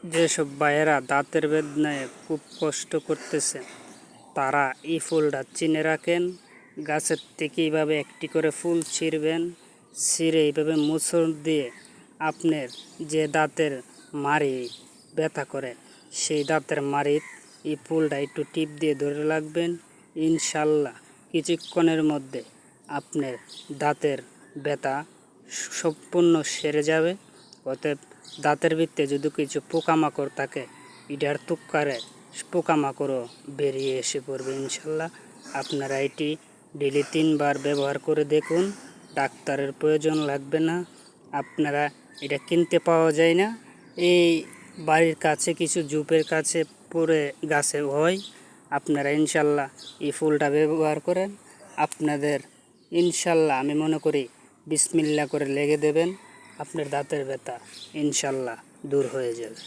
যেসব ভাইয়েরা দাঁতের বেদনায় খুব কষ্ট করতেছেন তারা এই ফুলটা চিনে রাখেন। গাছের থেকে এইভাবে একটি করে ফুল ছিঁড়বেন, ছিঁড়ে এইভাবে মোচড় দিয়ে আপনার যে দাঁতের মাড়ি ব্যথা করে সেই দাঁতের মাড়ির এই ফুলটা একটু টিপ দিয়ে ধরে রাখবেন। ইনশাল্লাহ কিছুক্ষণের মধ্যে আপনার দাঁতের ব্যথা সম্পূর্ণ সেরে যাবে। অতএব দাঁতের ভিতরে যদি কিছু পোকামাকড় থাকে এটার তুক্কারে পোকামাকড়ও বেরিয়ে এসে পড়বে ইনশাল্লাহ। আপনারা এটি ডেলি 3 বার ব্যবহার করে দেখুন, ডাক্তারের প্রয়োজন লাগবে না। আপনারা এটা কিনতে পাওয়া যায় না, এই বাড়ির কাছে কিছু ঝোপের কাছে পড়ে গাছে হয়। আপনারা ইনশাল্লাহ এই ফুলটা ব্যবহার করেন, আপনাদের ইনশাল্লাহ আমি মনে করি বিসমিল্লাহ করে লেগে দেবেন, আপনার দাঁতের ব্যথা ইনশাল্লাহ দূর হয়ে যাবে।